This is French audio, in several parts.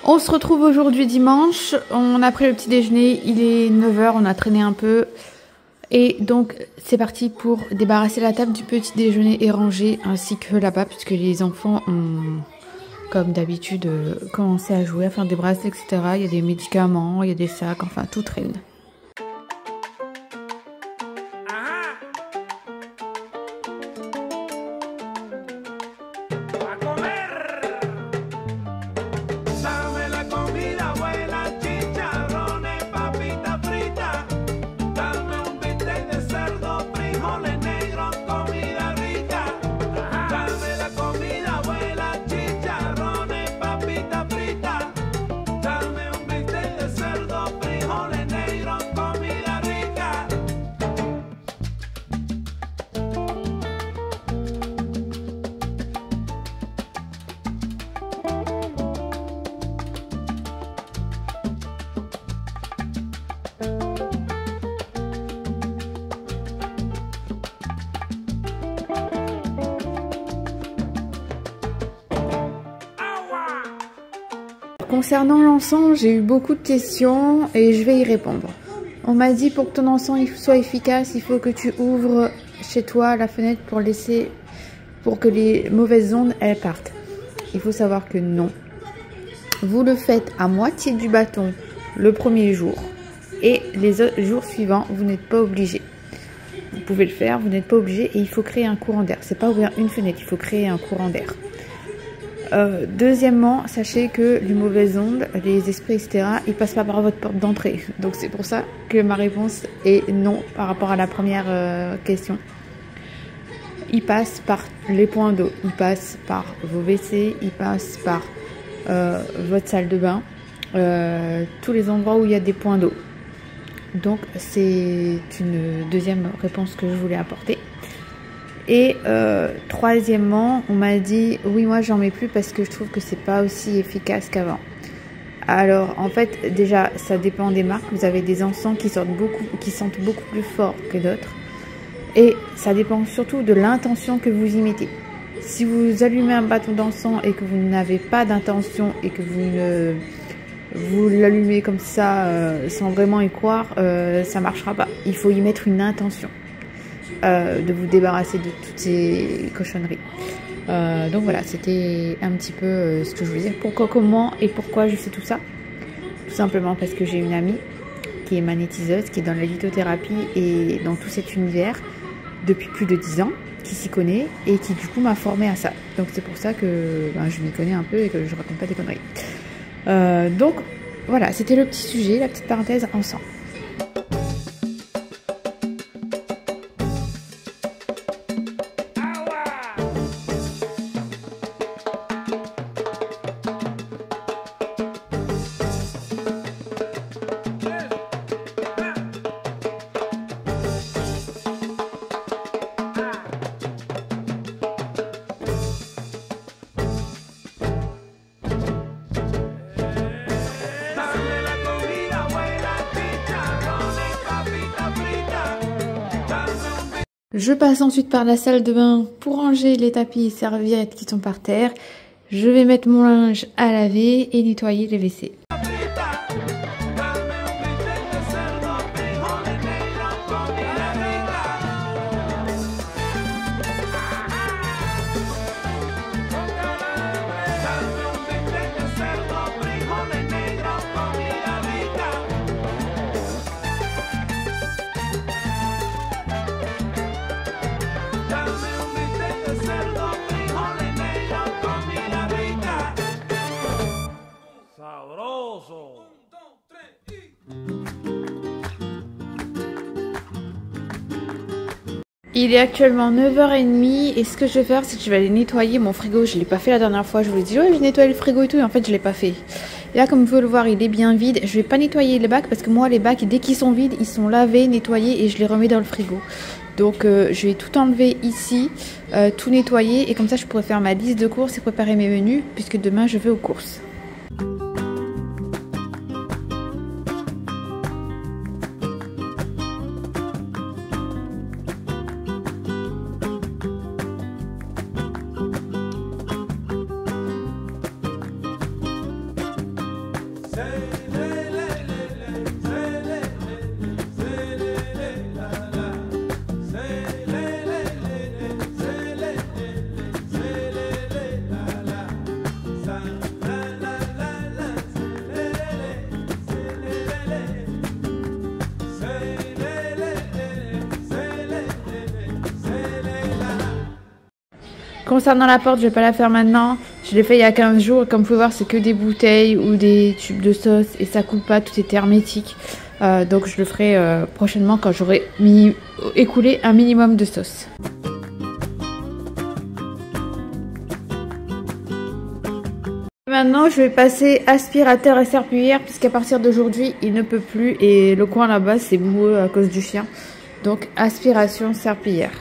On se retrouve aujourd'hui dimanche, on a pris le petit déjeuner, il est 9 h, on a traîné un peu. Et donc c'est parti pour débarrasser la table du petit déjeuner et ranger ainsi que là-bas puisque les enfants ont comme d'habitude commencé à jouer, à faire des bracelets, etc. Il y a des médicaments, il y a des sacs, enfin tout traîne. Concernant l'encens, j'ai eu beaucoup de questions et je vais y répondre. On m'a dit pour que ton encens soit efficace, il faut que tu ouvres chez toi la fenêtre pour que les mauvaises ondes elles partent. Il faut savoir que non. Vous le faites à moitié du bâton le premier jour et les autres jours suivants, vous n'êtes pas obligé. Vous pouvez le faire, vous n'êtes pas obligé et il faut créer un courant d'air. C'est pas ouvrir une fenêtre, il faut créer un courant d'air. Deuxièmement, sachez que les mauvaises ondes, les esprits, etc., ils passent pas par votre porte d'entrée. Donc c'est pour ça que ma réponse est non par rapport à la première question. Ils passent par les points d'eau, ils passent par vos WC, ils passent par votre salle de bain, tous les endroits où il y a des points d'eau. Donc c'est une deuxième réponse que je voulais apporter. Et troisièmement, on m'a dit oui, moi j'en mets plus parce que je trouve que c'est pas aussi efficace qu'avant. Alors en fait déjà ça dépend des marques. Vous avez des encens qui sentent beaucoup plus fort que d'autres. Et ça dépend surtout de l'intention que vous y mettez. Si vous allumez un bâton d'encens et que vous n'avez pas d'intention et que vous l'allumez comme ça sans vraiment y croire, ça marchera pas. Il faut y mettre une intention. De vous débarrasser de toutes ces cochonneries. Donc voilà, c'était un petit peu ce que je voulais dire. Pourquoi, comment et pourquoi je fais tout ça? Tout simplement parce que j'ai une amie qui est magnétiseuse, qui est dans la lithothérapie et dans tout cet univers depuis plus de 10 ans, qui s'y connaît et qui du coup m'a formée à ça. Donc c'est pour ça que je m'y connais un peu et que je raconte pas des conneries. Donc voilà, c'était le petit sujet, la petite parenthèse ensemble. Je passe ensuite par la salle de bain pour ranger les tapis et serviettes qui sont par terre. Je vais mettre mon linge à laver et nettoyer les WC. Il est actuellement 9 h 30 et ce que je vais faire c'est que je vais aller nettoyer mon frigo. Je ne l'ai pas fait la dernière fois, je vous ai dit ouais je nettoie le frigo et tout et en fait je ne l'ai pas fait. Et là comme vous pouvez le voir il est bien vide. Je vais pas nettoyer les bacs parce que moi les bacs dès qu'ils sont vides ils sont lavés, nettoyés et je les remets dans le frigo. Donc je vais tout enlever ici, tout nettoyer et comme ça je pourrai faire ma liste de courses et préparer mes menus puisque demain je vais aux courses. Concernant la porte, je vais pas la faire maintenant. Je l'ai fait il y a 15 jours. Comme vous pouvez voir, c'est que des bouteilles ou des tubes de sauce et ça coule pas, tout est hermétique. Donc je le ferai prochainement quand j'aurai écoulé un minimum de sauce. Maintenant, je vais passer aspirateur et serpillière puisqu'à partir d'aujourd'hui, il ne peut plus et le coin là-bas, c'est boueux à cause du chien. Donc aspiration, serpillière.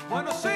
Bueno, sí.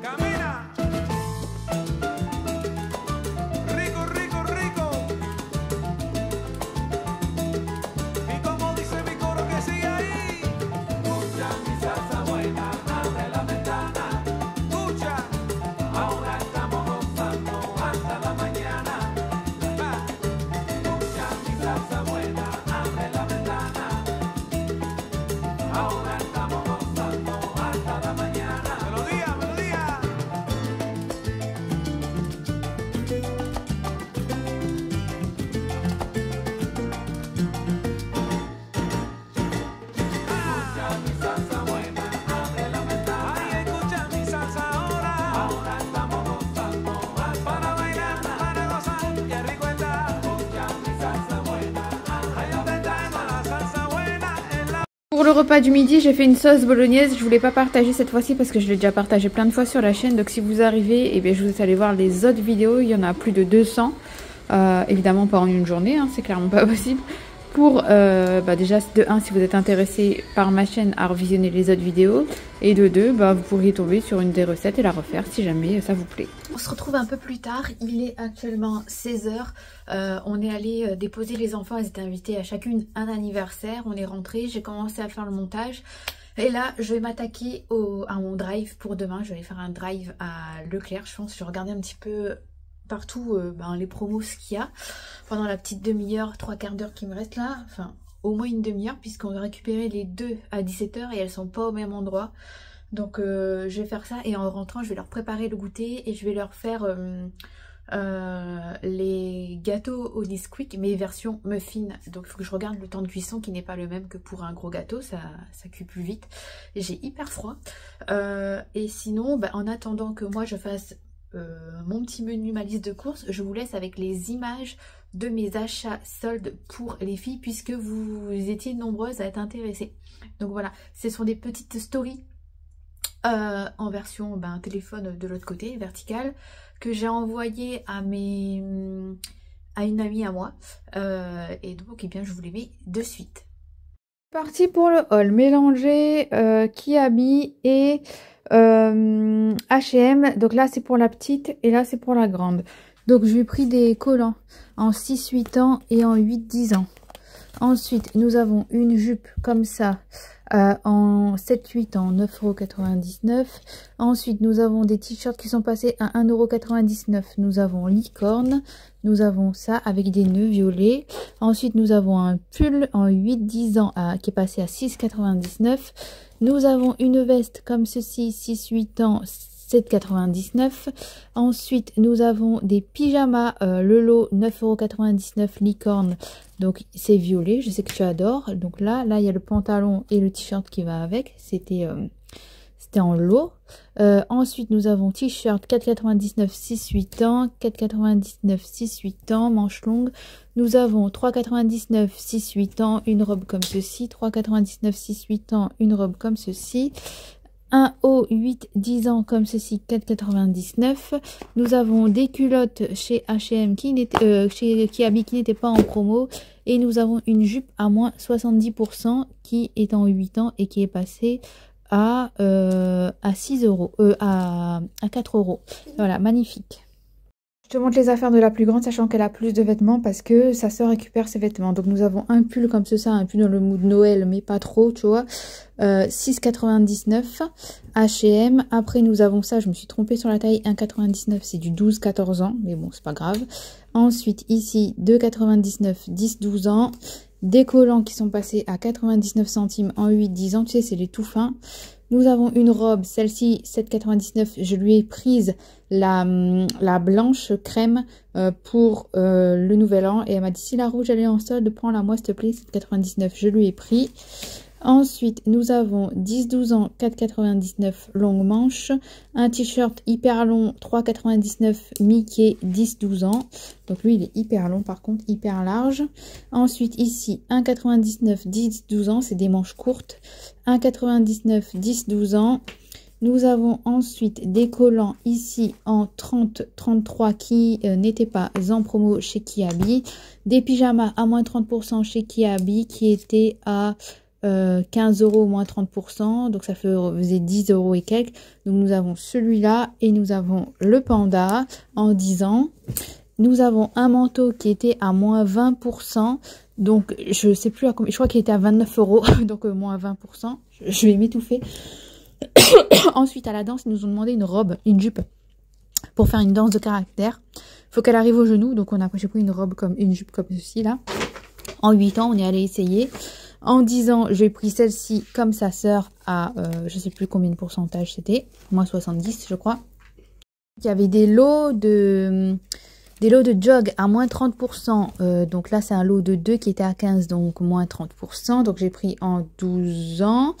Camina. Rico, rico, rico. Y como dice mi coro que sigue ahí. Escucha mi salsa buena, abre la ventana. Escucha. Ahora estamos gozando hasta la mañana. Escucha mi salsa buena, abre la ventana. Ahora estamos gozando hasta la mañana. Melodía, melodía. Escucha mi salsa buena, abre la ventana. Ay, escucha mi salsa ahora. Ahora estamos gozando para bailar, para gozar, qué rico está. Escucha mi salsa buena, ahí donde tengo la salsa buena en la. Pour le repas du midi, j'ai fait une sauce bolognaise. Je voulais pas partager cette fois-ci parce que je l'ai déjà partagé plein de fois sur la chaîne. Donc si vous arrivez, eh bien, je vous laisse aller voir les autres vidéos. Il y en a plus de 200. Évidemment pas en une journée, hein, c'est clairement pas possible. Pour déjà de 1, si vous êtes intéressé par ma chaîne à revisionner les autres vidéos. Et de 2, vous pourriez tomber sur une des recettes et la refaire si jamais ça vous plaît. On se retrouve un peu plus tard. Il est actuellement 16 h. On est allé déposer les enfants. Elles étaient invitées à chacune un anniversaire. On est rentré. J'ai commencé à faire le montage. Et là, je vais m'attaquer à mon drive pour demain. Je vais faire un drive à Leclerc, je pense. Je vais regarder un petit peu partout les promos qu'il y a pendant la petite demi-heure, 3/4 d'heure qui me reste là. Enfin, au moins une demi-heure puisqu'on va récupérer les deux à 17 h et elles sont pas au même endroit. Donc je vais faire ça et en rentrant, je vais leur préparer le goûter et je vais leur faire les gâteaux au Nesquik mais version muffin. Donc il faut que je regarde le temps de cuisson qui n'est pas le même que pour un gros gâteau, ça cuit plus vite. J'ai hyper froid et sinon en attendant que moi je fasse mon petit menu, ma liste de courses, je vous laisse avec les images de mes achats soldes pour les filles puisque vous étiez nombreuses à être intéressées. Donc voilà, ce sont des petites stories en version téléphone de l'autre côté, vertical, que j'ai envoyé à une amie à moi. Et donc, eh bien, je vous les mets de suite. Parti pour le haul, mélanger Kiabi et H&M. Donc là, c'est pour la petite et là, c'est pour la grande. Donc, je lui ai pris des collants en 6-8 ans et en 8-10 ans. Ensuite, nous avons une jupe comme ça en 7-8 ans, 9,99 €. Ensuite, nous avons des t-shirts qui sont passés à 1,99 €. Nous avons licorne. Nous avons ça avec des nœuds violets. Ensuite, nous avons un pull en 8-10 ans qui est passé à 6,99 €. Nous avons une veste comme ceci, 6-8 ans, 7,99 €. Ensuite, nous avons des pyjamas, le lot 9,99 € licorne. Donc, c'est violet. Je sais que tu adores. Donc là, il y a le pantalon et le t-shirt qui va avec. C'était en lot. Ensuite, nous avons t-shirt 4,99 6-8 ans, 4,99 6-8 ans, manche longue. Nous avons 3,99 6-8 ans, une robe comme ceci. 3,99 6-8 ans, une robe comme ceci. Un haut 8-10 ans comme ceci, 4,99 €. Nous avons des culottes chez H&M chez Kiabi qui n'étaient pas en promo. Et nous avons une jupe à moins 70% qui est en 8 ans et qui est passée à 6 €, à 4 €. Voilà, magnifique. Je te montre les affaires de la plus grande, sachant qu'elle a plus de vêtements parce que sa soeur récupère ses vêtements. Donc nous avons un pull comme ça, un pull dans le mood Noël, mais pas trop, tu vois. 6,99 H&M. Après nous avons ça, je me suis trompée sur la taille, 1,99, c'est du 12-14 ans, mais bon, c'est pas grave. Ensuite ici, 2,99, 10-12 ans. Des collants qui sont passés à 99 centimes en 8-10 ans, tu sais, c'est les tout fins. Nous avons une robe, celle-ci, 7,99. Je lui ai prise la blanche crème pour le nouvel an. Et elle m'a dit, si la rouge, elle est en solde, prends-la moi, s'il te plaît, 7,99. Je lui ai pris. Ensuite, nous avons 10-12 ans, 4,99 longue manche. Un t-shirt hyper long, 3,99 Mickey, 10-12 ans. Donc lui, il est hyper long, par contre, hyper large. Ensuite, ici, 1,99 10-12 ans, c'est des manches courtes. 1,99 10-12 ans. Nous avons ensuite des collants ici en 30-33 qui n'étaient pas en promo chez Kiabi. Des pyjamas à moins 30% chez Kiabi qui étaient à 15 € moins 30%, donc ça faisait 10 € et quelques. Donc nous avons celui-là et nous avons le panda en 10 ans. Nous avons un manteau qui était à moins 20%, donc je sais plus à combien, je crois qu'il était à 29 €, donc moins 20%. Je vais m'étouffer. Ensuite à la danse, ils nous ont demandé une robe, une jupe pour faire une danse de caractère. Faut qu'elle arrive au genou, donc j'ai pris une jupe comme ceci là. En 8 ans, on est allé essayer. En 10 ans, j'ai pris celle-ci comme sa sœur à, je sais plus combien de pourcentage c'était, moins 70 je crois. Il y avait des lots de jog à moins 30%. Donc là, c'est un lot de 2 qui était à 15, donc moins 30%. Donc j'ai pris en 12 ans.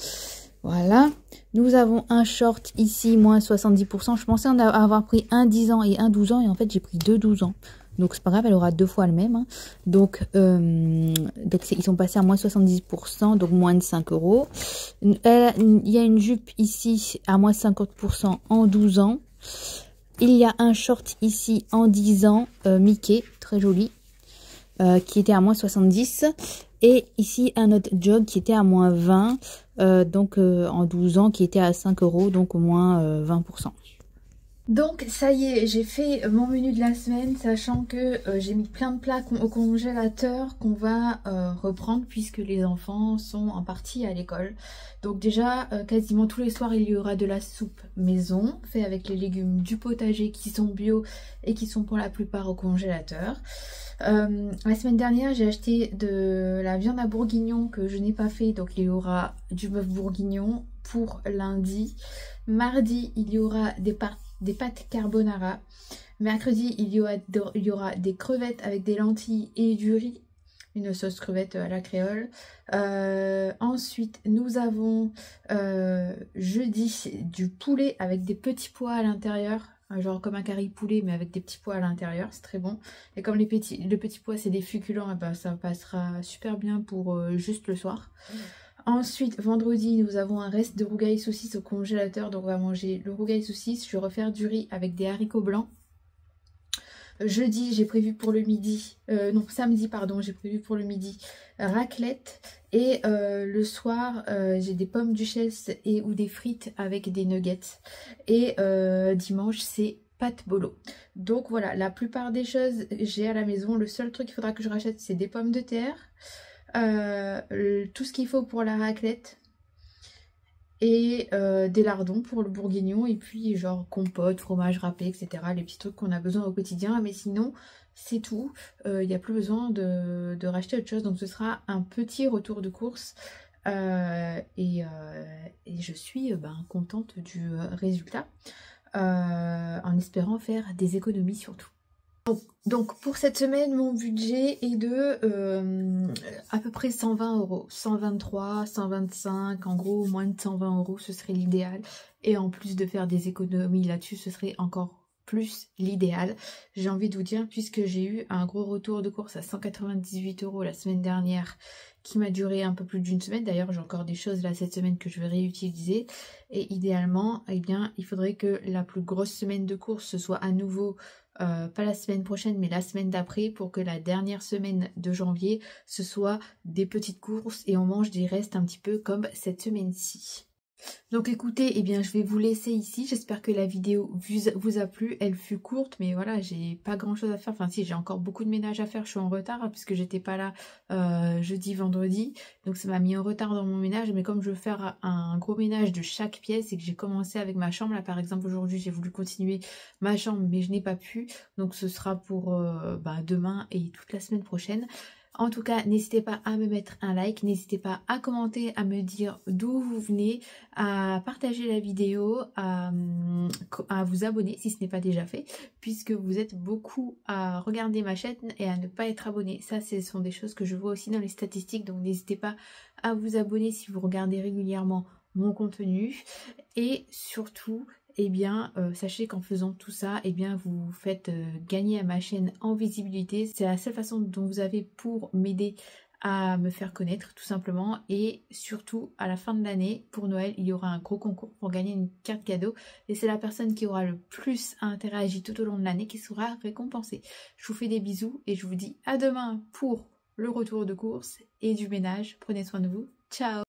Voilà. Nous avons un short ici, moins 70%. Je pensais en avoir pris un 10 ans et un 12 ans. Et en fait, j'ai pris deux 12 ans. Donc c'est pas grave, elle aura 2 fois le même. Hein. Donc ils sont passés à moins 70%, donc moins de 5 €. Il y a une jupe ici à moins 50% en 12 ans. Il y a un short ici en 10 ans, Mickey, très joli, qui était à moins 70. Et ici un autre jog qui était à moins 20, donc en 12 ans qui était à 5 €, donc au moins 20%. Donc ça y est, j'ai fait mon menu de la semaine, sachant que j'ai mis plein de plats au congélateur qu'on va reprendre puisque les enfants sont en partie à l'école. Donc déjà, quasiment tous les soirs, il y aura de la soupe maison, fait avec les légumes du potager qui sont bio et qui sont pour la plupart au congélateur. La semaine dernière, j'ai acheté de la viande à bourguignon que je n'ai pas fait, donc il y aura du bœuf bourguignon pour lundi. Mardi, il y aura des pâtes carbonara. Mercredi, il y aura des crevettes avec des lentilles et du riz. Une sauce crevette à la créole. Ensuite, nous avons jeudi du poulet avec des petits pois à l'intérieur. Genre comme un curry poulet mais avec des petits pois à l'intérieur. C'est très bon. Et comme le petit pois c'est des féculents, et ben, ça passera super bien pour juste le soir. Ensuite, vendredi, nous avons un reste de rougail saucisse au congélateur. Donc on va manger le rougail saucisse. Je vais refaire du riz avec des haricots blancs. Jeudi, j'ai prévu pour le midi, non samedi pardon, j'ai prévu pour le midi raclette. Et le soir, j'ai des pommes duchesse et ou des frites avec des nuggets. Et dimanche, c'est pâte bolo. Donc voilà, la plupart des choses j'ai à la maison. Le seul truc qu'il faudra que je rachète, c'est des pommes de terre. Tout ce qu'il faut pour la raclette. Et des lardons pour le bourguignon, et puis genre compote, fromage râpé, etc. Les petits trucs qu'on a besoin au quotidien, mais sinon c'est tout. Il n'y a plus besoin de racheter autre chose, donc ce sera un petit retour de course. Et je suis contente du résultat, en espérant faire des économies surtout. Donc pour cette semaine, mon budget est de à peu près 120 €, 123, 125, en gros moins de 120 € ce serait l'idéal. Et en plus de faire des économies là-dessus, ce serait encore plus l'idéal. J'ai envie de vous dire, puisque j'ai eu un gros retour de course à 198 € la semaine dernière, qui m'a duré un peu plus d'une semaine. D'ailleurs, j'ai encore des choses là cette semaine que je vais réutiliser. Et idéalement, eh bien, il faudrait que la plus grosse semaine de course, ce soit à nouveau... pas la semaine prochaine mais la semaine d'après, pour que la dernière semaine de janvier ce soit des petites courses et on mange des restes un petit peu comme cette semaine-ci. Donc écoutez, eh bien je vais vous laisser ici. J'espère que la vidéo vous a plu. Elle fut courte, mais voilà, j'ai pas grand chose à faire. Enfin si, j'ai encore beaucoup de ménage à faire. Je suis en retard puisque j'étais pas là jeudi, vendredi. Donc ça m'a mis en retard dans mon ménage. Mais comme je veux faire un gros ménage de chaque pièce et que j'ai commencé avec ma chambre, là par exemple aujourd'hui j'ai voulu continuer ma chambre mais je n'ai pas pu. Donc ce sera pour demain et toute la semaine prochaine. En tout cas, n'hésitez pas à me mettre un like, n'hésitez pas à commenter, à me dire d'où vous venez, à partager la vidéo, à vous abonner si ce n'est pas déjà fait, puisque vous êtes beaucoup à regarder ma chaîne et à ne pas être abonné. Ça, ce sont des choses que je vois aussi dans les statistiques, donc n'hésitez pas à vous abonner si vous regardez régulièrement mon contenu. Et surtout... eh bien, sachez qu'en faisant tout ça, eh bien, vous faites gagner à ma chaîne en visibilité. C'est la seule façon dont vous avez pour m'aider à me faire connaître, tout simplement. Et surtout, à la fin de l'année, pour Noël, il y aura un gros concours pour gagner une carte cadeau. Et c'est la personne qui aura le plus interagi tout au long de l'année qui sera récompensée. Je vous fais des bisous et je vous dis à demain pour le retour de course et du ménage. Prenez soin de vous. Ciao!